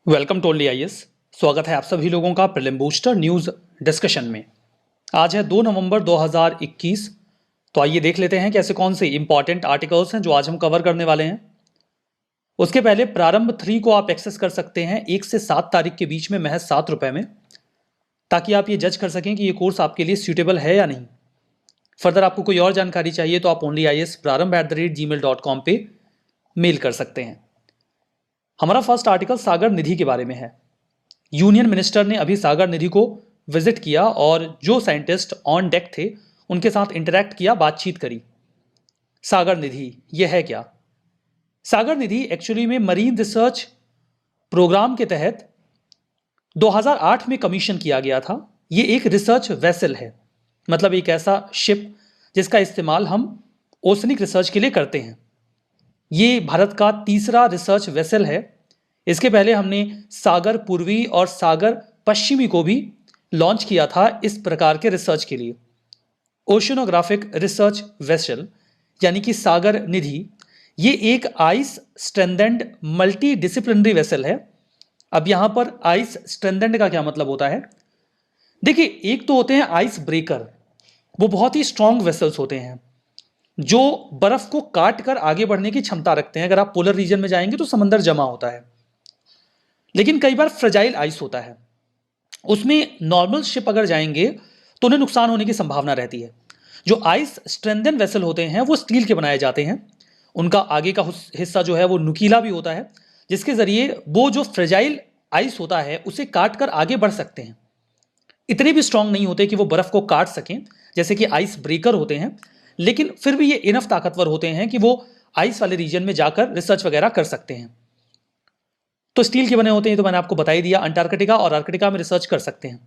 Welcome to IAS. स्वागत है आप सभी लोगों का प्रीलिम बूस्टर न्यूज डिस्कशन में। आज है 2 नवंबर 2021। तो आइए देख लेते हैं कि ऐसे कौन से इंपॉर्टेंट आर्टिकल्स हैं जो आज हम कवर करने वाले हैं। उसके पहले प्रारंभ 3 को आप एक्सेस कर सकते हैं 1 से 7 तारीख के बीच में महज 7 रुपए में, ताकि आप ये जज कर सकें कि ये कोर्स आपके लिए सूटेबल है या नहीं। फर्दर आपको कोई और जानकारी चाहिए तो आप onlyispraramb@gmail.com पे मेल कर सकते हैं। हमारा फर्स्ट आर्टिकल सागर निधि के बारे में है। यूनियन मिनिस्टर ने अभी सागर निधि को विजिट किया और जो साइंटिस्ट ऑन डेक थे उनके साथ इंटरैक्ट किया, बातचीत करी। सागर निधि यह है क्या? सागर निधि एक्चुअली में मरीन रिसर्च प्रोग्राम के तहत 2008 में कमीशन किया गया था। यह एक रिसर्च वेसल है, मतलब एक ऐसा शिप जिसका इस्तेमाल हम ओशनिक रिसर्च के लिए करते हैं। ये भारत का तीसरा रिसर्च वेसल है। इसके पहले हमने सागर पूर्वी और सागर पश्चिमी को भी लॉन्च किया था इस प्रकार के रिसर्च के लिए। ओशनोग्राफिक रिसर्च वेसल यानी कि सागर निधि, ये एक ice strengthened multi disciplinary vessel है। अब यहां पर आइस स्ट्रेंथेंड का क्या मतलब होता है? देखिए, एक तो होते हैं आइस ब्रेकर, वो बहुत ही स्ट्रांग वेसल्स होते हैं जो बर्फ को काट कर आगे बढ़ने की क्षमता रखते हैं। अगर आप पोलर रीजन में जाएंगे तो समंदर जमा होता है, लेकिन कई बार फ्रेजाइल आइस होता है, उसमें नॉर्मल शिप अगर जाएंगे तो उन्हें नुकसान होने की संभावना रहती है। जो आइस स्ट्रेंथन वेसल होते हैं वो स्टील के बनाए जाते हैं। उनका आगे का हिस्सा जो है वो नुकीला भी होता है, जिसके जरिए वो जो फ्रेजाइल आइस होता है उसे काट कर आगे बढ़ सकते हैं। इतने भी स्ट्रांग नहीं होते कि वो बर्फ को काट सकें जैसे कि आइस ब्रेकर होते हैं, लेकिन फिर भी ये इनफ ताकतवर होते हैं कि वो आइस वाले रीजन में जाकर रिसर्च वगैरह कर सकते हैं। तो स्टील के बने होते हैं, तो मैंने आपको बता ही दिया। अंटार्कटिका और आर्कटिका में रिसर्च कर सकते हैं,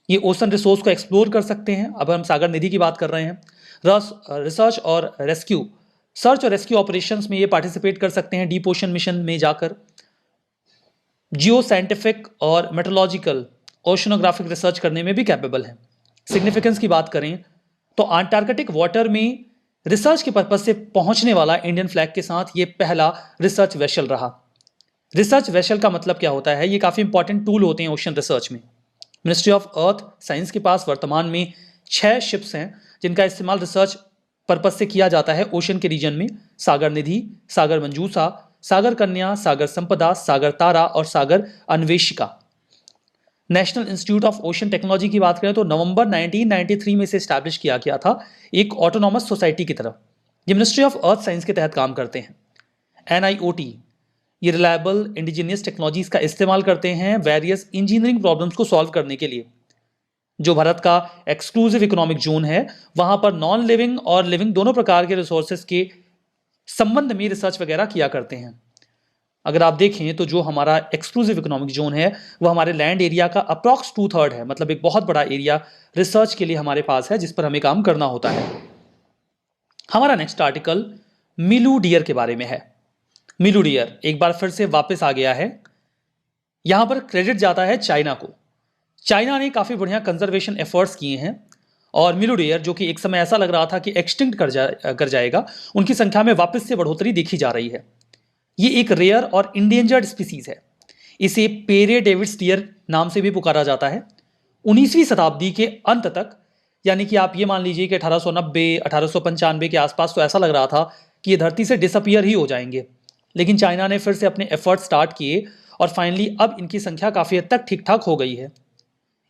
ये ओशन रिसोर्स को एक्सप्लोर कर सकते हैं। अब हम सागर निधि की बात कर रहे हैं। रिसर्च और रेस्क्यू, सर्च और रेस्क्यू ऑपरेशंस में ये पार्टिसिपेट कर सकते हैं। डीप ओशन मिशन में जाकर जियो साइंटिफिक और मेट्रोलॉजिकल ओशनोग्राफिक रिसर्च करने में भी कैपेबल है। सिग्निफिकेंस की बात करें तो अंटार्कटिक वाटर में रिसर्च के पर्पज से पहुंचने वाला इंडियन फ्लैग के साथ ये पहला रिसर्च वेसल रहा। रिसर्च वेसल का मतलब क्या होता है? ये काफी इंपॉर्टेंट टूल होते हैं ओशन रिसर्च में। मिनिस्ट्री ऑफ अर्थ साइंस के पास वर्तमान में 6 शिप्स हैं जिनका इस्तेमाल रिसर्च पर्पज से किया जाता है ओशन के रीजन में। सागर निधि, सागर मंजूषा, सागर कन्या, सागर संपदा, सागर तारा और Sagar Anveshika. National institute of ocean technology की बात करें तो नवंबर 1993 में इसे स्टैब्लिश किया गया था एक ऑटोनॉमस सोसाइटी की तरफ। ये मिनिस्ट्री ऑफ अर्थ साइंस के तहत काम करते हैं। NIOT, ये रिलायबल इंडिजिनियस टेक्नोलॉजीज का इस्तेमाल करते हैं वेरियस इंजीनियरिंग प्रॉब्लम्स को सॉल्व करने के लिए। जो भारत का एक्सक्लूसिव इकोनॉमिक जोन है वहां पर नॉन लिविंग और लिविंग दोनों प्रकार के रिसोर्सेज के संबंध में रिसर्च वगैरह किया करते हैं। अगर आप देखें तो जो हमारा एक्सक्लूसिव इकोनॉमिक जोन है वो हमारे लैंड एरिया का अप्रॉक्स 2/3 है, मतलब एक बहुत बड़ा एरिया रिसर्च के लिए हमारे पास है जिस पर हमें काम करना होता है। हमारा नेक्स्ट आर्टिकल मिलू डियर के बारे में है। मिलू डियर एक बार फिर से वापस आ गया है। यहां पर क्रेडिट जाता है चाइना को। चाइना ने काफी बढ़िया कंजर्वेशन एफर्ट्स किए हैं और मिलू डियर, जो कि एक समय ऐसा लग रहा था कि एक्सटिंक्ट कर जाएगा, उनकी संख्या में वापस से बढ़ोतरी देखी जा रही है। ये एक रेयर और इंडेंजर्ड स्पीसीज है। इसे पेरे डेविड्स डियर नाम से भी पुकारा जाता है। 19वीं शताब्दी के अंत तक, यानी कि आप ये मान लीजिए कि 1890 1895 के आसपास तो ऐसा लग रहा था कि ये धरती से डिसअपियर ही हो जाएंगे, लेकिन चाइना ने फिर से अपने एफर्ट स्टार्ट किए और फाइनली अब इनकी संख्या काफी हद तक ठीक ठाक हो गई है।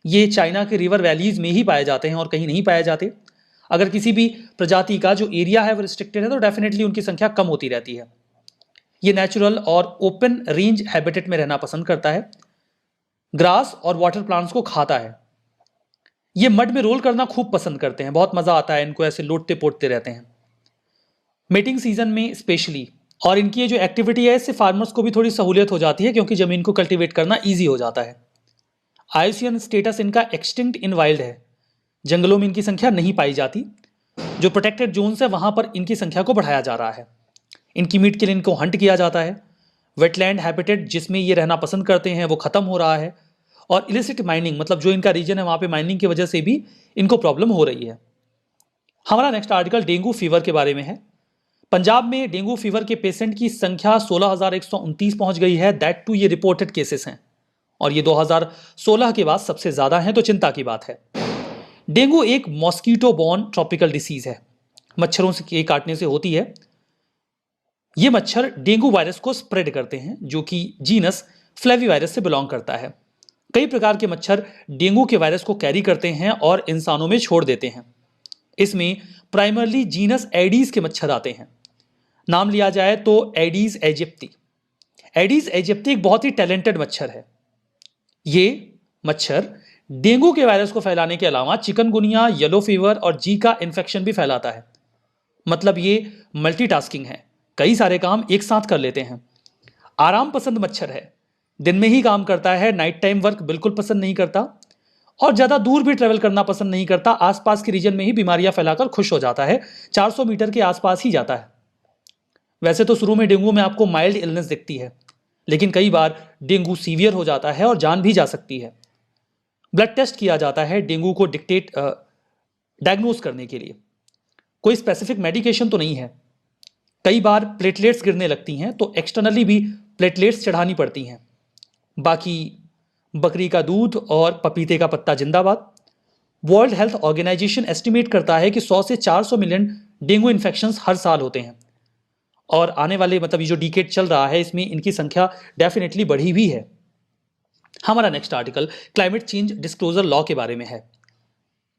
ये चाइना के रिवर वैलीज में ही पाए जाते हैं और कहीं नहीं पाए जाते। अगर किसी भी प्रजाति का जो एरिया है वो रिस्ट्रिक्टेड है तो डेफिनेटली उनकी संख्या कम होती रहती है। ये नेचुरल और ओपन रेंज हैबिटेट में रहना पसंद करता है। ग्रास और वाटर प्लांट्स को खाता है। ये मड में रोल करना खूब पसंद करते हैं, बहुत मजा आता है इनको, ऐसे लोटते पोटते रहते हैं मीटिंग सीजन में स्पेशली। और इनकी ये जो एक्टिविटी है इससे फार्मर्स को भी थोड़ी सहूलियत हो जाती है क्योंकि जमीन को कल्टीवेट करना ईजी हो जाता है। IUCN स्टेटस इनका एक्सटिंक्ट इन वाइल्ड है, जंगलों में इनकी संख्या नहीं पाई जाती। जो प्रोटेक्टेड जोन्स है वहां पर इनकी संख्या को बढ़ाया जा रहा है। इनकी मीट के लिए इनको हंट किया जाता है। वेटलैंड हैबिटेट जिसमें ये रहना पसंद करते हैं वो खत्म हो रहा है और इलिसिट माइनिंग, मतलब जो इनका रीजन है वहां पे माइनिंग की वजह से भी इनको प्रॉब्लम हो रही है। हमारा नेक्स्ट आर्टिकल डेंगू फीवर के बारे में है। पंजाब में डेंगू फीवर के पेशेंट की संख्या 16,129 पहुंच गई है। दैट टू ये रिपोर्टेड केसेस हैं। और ये 2016 के बाद सबसे ज़्यादा हैं, तो चिंता की बात है। डेंगू एक मॉस्कीटो बॉर्न ट्रॉपिकल डिसीज है, मच्छरों से के काटने से होती है। ये मच्छर डेंगू वायरस को स्प्रेड करते हैं, जो कि जीनस फ्लेविवायरस से बिलोंग करता है। कई प्रकार के मच्छर डेंगू के वायरस को कैरी करते हैं और इंसानों में छोड़ देते हैं। इसमें प्राइमरली जीनस एडीज के मच्छर आते हैं। नाम लिया जाए तो एडीज एजिप्टी। एडीज एजिप्टी एक बहुत ही टैलेंटेड मच्छर है। ये मच्छर डेंगू के वायरस को फैलाने के अलावा चिकनगुनिया, येलो फीवर और जीका इन्फेक्शन भी फैलाता है। मतलब ये मल्टीटास्किंग है, कई सारे काम एक साथ कर लेते हैं। आराम पसंद मच्छर है, दिन में ही काम करता है, नाइट टाइम वर्क बिल्कुल पसंद नहीं करता और ज़्यादा दूर भी ट्रेवल करना पसंद नहीं करता। आसपास के रीजन में ही बीमारियां फैलाकर खुश हो जाता है, 400 मीटर के आसपास ही जाता है। वैसे तो शुरू में डेंगू में आपको माइल्ड इलनेस दिखती है, लेकिन कई बार डेंगू सीवियर हो जाता है और जान भी जा सकती है। ब्लड टेस्ट किया जाता है डेंगू को डायग्नोज करने के लिए। कोई स्पेसिफिक मेडिकेशन तो नहीं है। कई बार प्लेटलेट्स गिरने लगती हैं, तो एक्सटर्नली भी प्लेटलेट्स चढ़ानी पड़ती हैं। बाकी बकरी का दूध और पपीते का पत्ता जिंदाबाद। वर्ल्ड हेल्थ ऑर्गेनाइजेशन एस्टिमेट करता है कि 100 से 400 मिलियन डेंगू इन्फेक्शंस हर साल होते हैं और आने वाले ये जो डिकेड चल रहा है इसमें इनकी संख्या डेफिनेटली बढ़ी भी है। हमारा next article climate change disclosure law के बारे में है।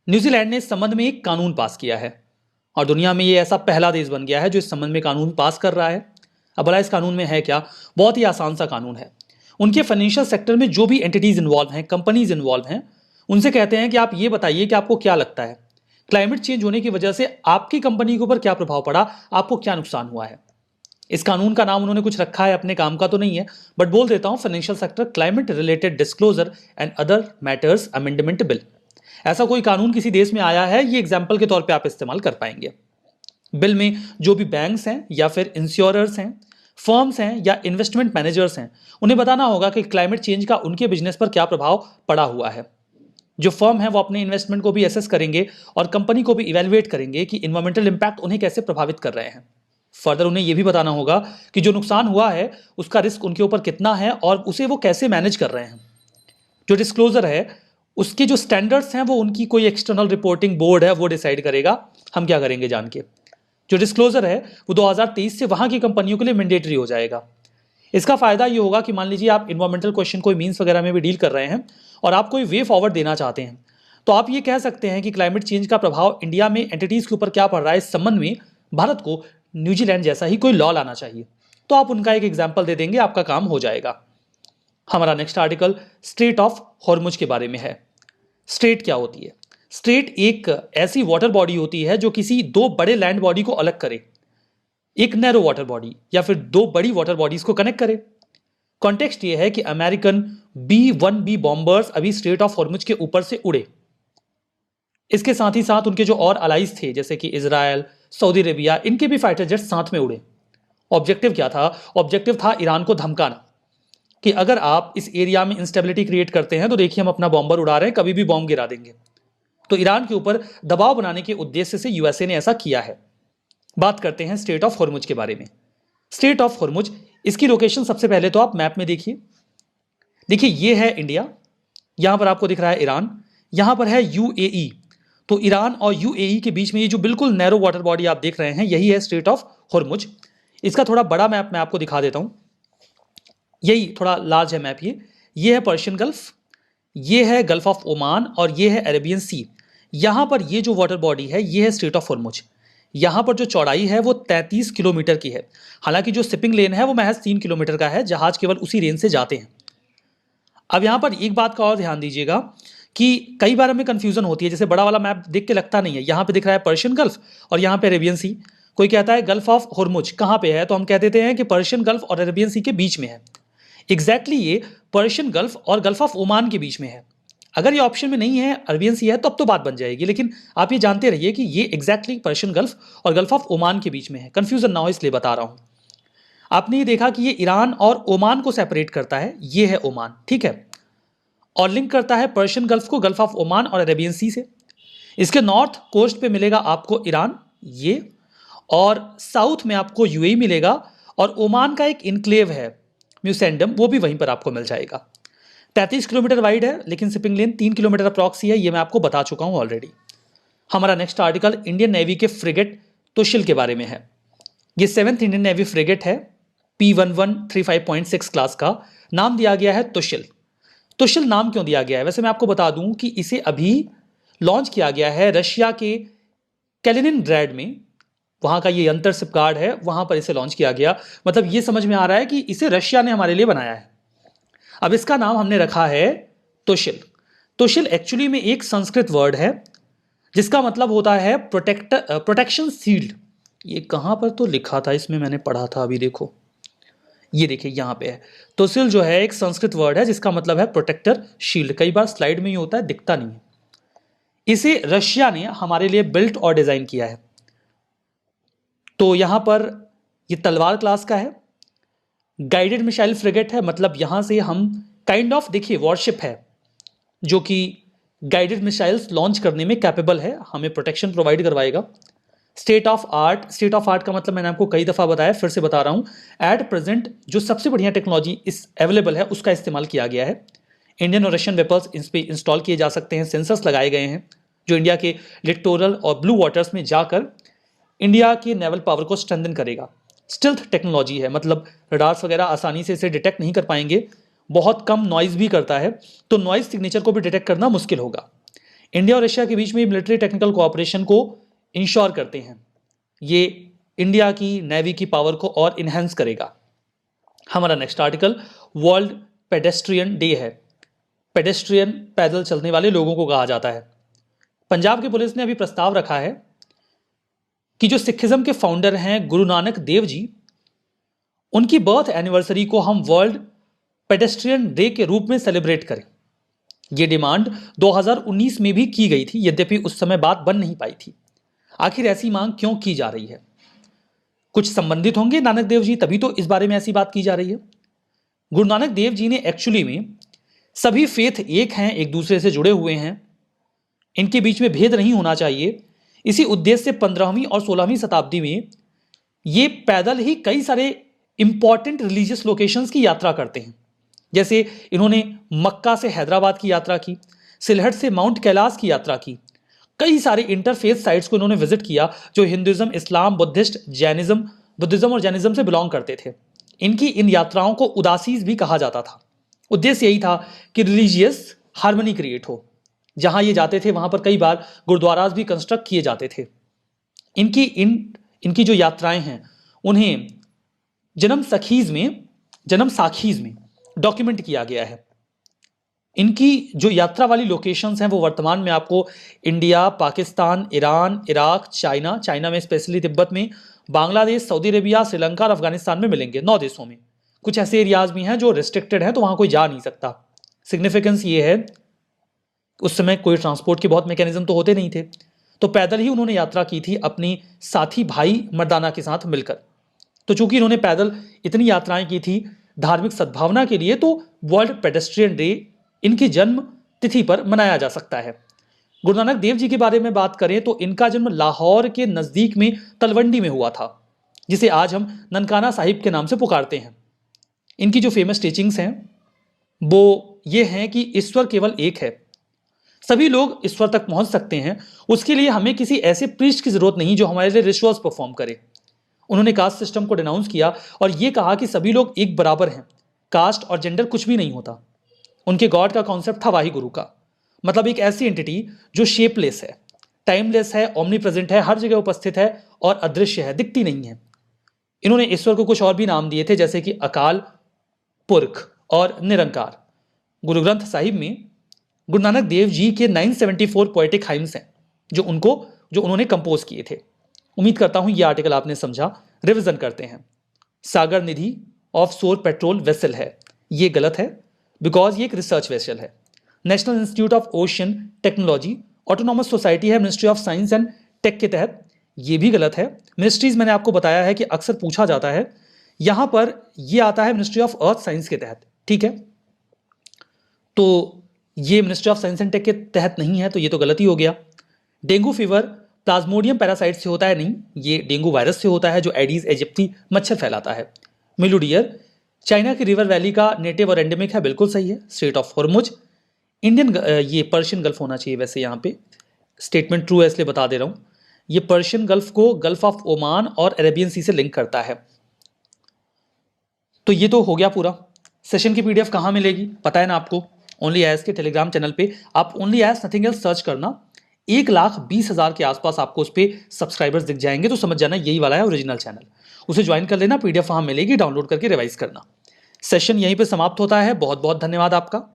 न्यूजीलैंड ने इस संबंध में एक कानून पास किया है और दुनिया में ये ऐसा पहला देश बन गया है जो इस संबंध में कानून पास कर रहा है। अब भला इस कानून में है क्या? बहुत ही आसान सा कानून है। उनके फाइनेंशियल सेक्टर में जो भी एंटिटीज इन्वॉल्व हैं, कंपनीज इन्वॉल्व हैं, उनसे कहते हैं कि आप ये बताइए कि आपको क्या लगता है क्लाइमेट चेंज होने की वजह से आपकी कंपनी के ऊपर क्या प्रभाव पड़ा, आपको क्या नुकसान हुआ है। इस कानून का नाम उन्होंने कुछ रखा है, अपने काम का तो नहीं है, बट बोल देता हूं, financial sector climate related disclosure and other matters amendment bill. ऐसा कोई कानून किसी देश में आया है, ये एग्जाम्पल के तौर पर आप इस्तेमाल कर पाएंगे। बिल में जो भी बैंक्स हैं या फिर इंश्योरर्स हैं, फर्म्स हैं या इन्वेस्टमेंट मैनेजर्स हैं, उन्हें बताना होगा कि क्लाइमेट चेंज का उनके बिजनेस पर क्या प्रभाव पड़ा हुआ है। जो फर्म है वो अपने इन्वेस्टमेंट को भी एसेस करेंगे और कंपनी को भी इवेलुएट करेंगे कि इन्वायरमेंटल इंपैक्ट उन्हें कैसे प्रभावित कर रहे हैं। फर्दर उन्हें यह भी बताना होगा कि जो नुकसान हुआ है उसका रिस्क उनके ऊपर कितना है और उसे वो कैसे मैनेज कर रहे हैं। जो डिस्क्लोजर है उसके जो स्टैंडर्ड्स हैं वो उनकी कोई एक्सटर्नल रिपोर्टिंग बोर्ड है वो डिसाइड करेगा, हम क्या करेंगे जान के। जो डिस्क्लोजर है वो 2023 से वहां की कंपनियों के लिए मैंडेटरी हो जाएगा। इसका फायदा ये होगा कि मान लीजिए आप इन्वायरमेंटल क्वेश्चन कोई मीन्स वगैरह में भी डील कर रहे हैं और आप कोई वे फॉरवर्ड देना चाहते हैं, तो आप ये कह सकते हैं कि क्लाइमेट चेंज का प्रभाव इंडिया में एंटिटीज के ऊपर क्या पड़ रहा है। इस संबंध में भारत को न्यूजीलैंड जैसा ही कोई लॉ लाना चाहिए, तो आप उनका एक एग्जाम्पल दे देंगे, आपका काम हो जाएगा। हमारा next article straight of Hormuz के बारे में है। स्ट्रेट क्या होती है? स्ट्रेट एक ऐसी वाटर बॉडी होती है जो किसी दो बड़े लैंड बॉडी को अलग करे, एक नैरो वाटर बॉडी या फिर दो बड़ी वाटर बॉडीज को कनेक्ट करे। कॉन्टेक्स्ट ये है कि अमेरिकन B-1B बॉम्बर्स अभी स्ट्रेट ऑफ हॉर्मुज के ऊपर से उड़े। इसके साथ ही साथ उनके जो और अलाइज थे जैसे कि इजराइल, सऊदी अरेबिया, इनके भी फाइटर जेट साथ में उड़े। ऑब्जेक्टिव क्या था? ऑब्जेक्टिव था ईरान को धमकाना कि अगर आप इस एरिया में इंस्टेबिलिटी क्रिएट करते हैं तो देखिए हम अपना बॉम्बर उड़ा रहे हैं, कभी भी बॉम्ब गिरा देंगे। तो ईरान के ऊपर दबाव बनाने के उद्देश्य से यूएसए ने ऐसा किया है। बात करते हैं स्ट्रेट ऑफ हॉर्मुज के बारे में। स्ट्रेट ऑफ हॉर्मुज, इसकी लोकेशन सबसे पहले तो आप मैप में देखिए। देखिए ये है इंडिया, यहां पर आपको दिख रहा है ईरान, यहां पर है यूएई। तो ईरान और यूएई के बीच में ये जो बिल्कुल नैरो वाटर बॉडी आप देख रहे हैं यही है स्ट्रेट ऑफ हॉर्मुज। इसका थोड़ा बड़ा मैप मैं आपको दिखा देता हूं, यही थोड़ा लार्ज है मैप। ये है पर्शियन गल्फ, ये है गल्फ ऑफ ओमान और ये है अरेबियन सी। यहां पर ये जो वाटर बॉडी है ये है स्ट्रेट ऑफ हॉर्मुज। यहां पर जो चौड़ाई है वो 33 किलोमीटर की है। हालांकि जो शिपिंग लेन है वो महज 3 किलोमीटर का है, जहाज केवल उसी रेंज से जाते हैं। अब यहां पर एक बात का और ध्यान दीजिएगा कि कई बार हमें कंफ्यूजन होती है, जैसे बड़ा वाला मैप देख के लगता नहीं है, यहां पे दिख रहा है पर्शियन गल्फ और यहां पे अरेबियन सी। कोई कहता है गल्फ ऑफ हॉर्मुज कहां पे है, तो हम कह देते हैं कि पर्शियन गल्फ और अरेबियन सी के बीच में है। एग्जैक्टली ये पर्शियन गल्फ और गल्फ ऑफ ओमान के बीच में है। अगर ये ऑप्शन में नहीं है, अरेबियन सी है, तब तो बात बन जाएगी, लेकिन आप ये जानते रहिए कि ये एग्जैक्टली पर्शियन गल्फ और गल्फ ऑफ ओमान के बीच में है। कंफ्यूजन ना हो इसलिए बता रहा हूं। आपने ये देखा कि ये ईरान और ओमान को सेपरेट करता है, ये है ओमान, ठीक है, और लिंक करता है पर्शियन गल्फ को गल्फ ऑफ ओमान और अरेबियन सी से। इसके नॉर्थ कोस्ट पे मिलेगा आपको ईरान, ये, और साउथ में आपको यूएई मिलेगा, और ओमान का एक इनक्लेव है म्यूसेंडम, वो भी वहीं पर आपको मिल जाएगा। 33 किलोमीटर वाइड है, लेकिन शिपिंग लेन 3 किलोमीटर अप्रॉक्स ही है, ये मैं आपको बता चुका हूं ऑलरेडी। हमारा नेक्स्ट आर्टिकल इंडियन नेवी के फ्रिगेट तुशिल के बारे में है। ये 7th इंडियन नेवी फ्रिगेट है, P1135.6 क्लास का। नाम दिया गया है तुशिल। तुशिल नाम क्यों दिया गया है? वैसे मैं आपको बता दूं कि इसे अभी लॉन्च किया गया है रशिया के कैलिनिनग्राड में, वहां का ये अंतर शिपगार्ड है, वहां पर इसे लॉन्च किया गया। मतलब ये समझ में आ रहा है कि इसे रशिया ने हमारे लिए बनाया है। अब इसका नाम हमने रखा है तुशिल। तुशिल एक्चुअली में एक संस्कृत वर्ड है जिसका मतलब होता है प्रोटेक्शन शील्ड। ये कहां पर तो लिखा था, इसमें मैंने पढ़ा था, अभी देखो, ये देखिए यहां पे है। तुशिल जो है एक संस्कृत वर्ड है जिसका मतलब है प्रोटेक्टर शील्ड। कई बार स्लाइड में ही होता है, दिखता नहीं है। इसे रशिया ने हमारे लिए बिल्ट और डिजाइन किया है। तो यहां पर ये तलवार क्लास का है, गाइडेड मिसाइल फ्रिगेट है, मतलब यहां से हम काइंड ऑफ, देखिए, वॉरशिप है जो कि गाइडेड मिसाइल्स लॉन्च करने में कैपेबल है, हमें प्रोटेक्शन प्रोवाइड करवाएगा। स्टेट ऑफ आर्ट का मतलब मैंने आपको कई दफा बताया, फिर से बता रहा हूं। एट प्रेजेंट जो सबसे बढ़िया टेक्नोलॉजी इस अवेलेबल है उसका इस्तेमाल किया गया है। इंडियन और रशियन वेपल्स इस पे इंस्टॉल किए जा सकते हैं। सेंसर्स लगाए गए हैं जो इंडिया के लिटोरल और ब्लू वाटर्स में जाकर इंडिया की नेवल पावर को स्ट्रेंथन करेगा। स्टिल्थ टेक्नोलॉजी है, मतलब रडार्स वगैरह आसानी से इसे डिटेक्ट नहीं कर पाएंगे। बहुत कम नॉइज भी करता है, तो नॉइज सिग्नेचर को भी डिटेक्ट करना मुश्किल होगा। इंडिया और रशिया के बीच में मिलिट्री टेक्निकल कोऑपरेशन को इंश्योर करते हैं। ये इंडिया की नेवी की पावर को और इनहेंस करेगा। हमारा next article world pedestrian day है। पेडेस्ट्रियन पैदल चलने वाले लोगों को कहा जाता है। पंजाब की पुलिस ने अभी प्रस्ताव रखा है कि जो सिखिज्म के फाउंडर हैं गुरु नानक देव जी, उनकी बर्थ एनिवर्सरी को हम वर्ल्ड पेडेस्ट्रियन डे के रूप में सेलिब्रेट करें। यह डिमांड 2019 में भी की गई थी, यद्यपि उस समय बात बन नहीं पाई थी। आखिर ऐसी मांग क्यों की जा रही है? कुछ संबंधित होंगे नानक देव जी, तभी तो इस बारे में ऐसी बात की जा रही है। गुरु नानक देव जी ने एक्चुअली में, सभी फेथ एक हैं, एक दूसरे से जुड़े हुए हैं, इनके बीच में भेद नहीं होना चाहिए। इसी उद्देश्य से 15वीं और 16वीं शताब्दी में ये पैदल ही कई सारे इंपॉर्टेंट रिलीजियस लोकेशंस की यात्रा करते हैं। जैसे इन्होंने मक्का से हैदराबाद की यात्रा की, सिलहट से माउंट कैलाश की यात्रा की। कई सारे इंटरफेथ साइट्स को इन्होंने विजिट किया जो हिंदुइज्म, इस्लाम, बुद्धिज्म और जैनिज्म से बिलोंग करते थे। इनकी इन यात्राओं को उदासीज भी कहा जाता था। उद्देश्य यही था कि रिलीजियस हार्मनी क्रिएट हो। जहां ये जाते थे वहां पर कई बार गुरुद्वारास भी कंस्ट्रक्ट किए जाते थे। इनकी जो यात्राएं हैं उन्हें जन्म साखीज में डॉक्यूमेंट किया गया है। इनकी जो यात्रा वाली लोकेशंस हैं वो वर्तमान में आपको India, Pakistan, Iran, Iraq, China में स्पेशली तिब्बत में, बांग्लादेश, सऊदी अरेबिया, श्रीलंका और अफगानिस्तान में मिलेंगे। 9 देशों में। कुछ ऐसे एरियाज भी हैं जो रिस्ट्रिक्टेड हैं, तो वहां कोई जा नहीं सकता। सिग्निफिकेंस ये है, उस समय कोई ट्रांसपोर्ट के बहुत मैकेनिज्म तो होते नहीं थे, तो पैदल ही उन्होंने यात्रा की थी अपनी साथी भाई मर्दाना के साथ मिलकर। तो चूंकि इन्होंने पैदल इतनी यात्राएं की थी धार्मिक सद्भावना के लिए, तो वर्ल्ड पेडेस्ट्रियन डे इनकी जन्म तिथि पर मनाया जा सकता है। गुरु नानक देव जी के बारे में बात करें तो इनका जन्म लाहौर के नजदीक में तलवंडी में हुआ था, जिसे आज हम ननकाना साहिब के नाम से पुकारते हैं। इनकी जो फेमस टीचिंग्स हैं वो ये हैं कि ईश्वर केवल एक है, सभी लोग ईश्वर तक पहुंच सकते हैं, उसके लिए हमें किसी ऐसे प्रीस्ट की जरूरत नहीं जो हमारे लिए रिचुअल्स परफॉर्म करे। उन्होंने कास्ट सिस्टम को डिनाउंस किया और यह कहा कि सभी लोग एक बराबर हैं, कास्ट और जेंडर कुछ भी नहीं होता। उनके गॉड का कॉन्सेप्ट था वाही गुरु का, मतलब एक ऐसी एंटिटी जो शेपलेस है, टाइमलेस है, ओमनी प्रेजेंट है, हर जगह उपस्थित है और अदृश्य है, दिखती नहीं है। इन्होंने ईश्वर को कुछ और भी नाम दिए थे, जैसे कि अकाल पुरख और निरंकार। गुरु ग्रंथ साहिब में गुरु नानक देव जी के 974 पोएटिक हाइम्स हैं जो उन्होंने कंपोज किए थे। उम्मीद करता हूं यह आर्टिकल आपने समझा। रिवीजन करते हैं। Sagar Nidhi offshore patrol vessel है, यह गलत है बिकॉज ये एक रिसर्च वेसल है। National institute of ocean technology autonomous society है ministry of science and tech के तहत, यह भी गलत है। मिनिस्ट्रीज मैंने आपको बताया है कि अक्सर पूछा जाता है, यहां पर यह आता है मिनिस्ट्री ऑफ अर्थ साइंस के तहत, ठीक है। तो ये ministry of science and tech के तहत नहीं है, तो ये तो गलत ही हो गया। डेंगू फीवर प्लाज्मोडियम पैरासाइट से होता है, नहीं, ये डेंगू वायरस से होता है जो एडीज एजिप्टी मच्छर फैलाता है। मिलू डियर चाइना की रिवर वैली का नेटिव और एंडेमिक है, बिल्कुल सही है। स्ट्रेट ऑफ हॉर्मुज इंडियन ये पर्शियन गल्फ होना चाहिए, वैसे यहाँ पे स्टेटमेंट ट्रू है इसलिए बता दे रहा हूँ। ये पर्शियन गल्फ को गल्फ ऑफ ओमान और अरेबियन सी से लिंक करता है। तो ये तो हो गया पूरा। सेशन की पीडीएफ कहाँ मिलेगी पता है ना आपको, ओनली एस के टेलीग्राम चैनल पे। आप only S nothing else search करना, 1,20,000 के आसपास आपको उस पर सब्सक्राइबर्स दिख जाएंगे, तो समझ जाना यही वाला है ओरिजिनल चैनल। उसे ज्वाइन कर लेना, पीडीएफ वहां मिलेगी, डाउनलोड करके रिवाइज करना। सेशन यहीं पे समाप्त होता है। बहुत बहुत धन्यवाद आपका।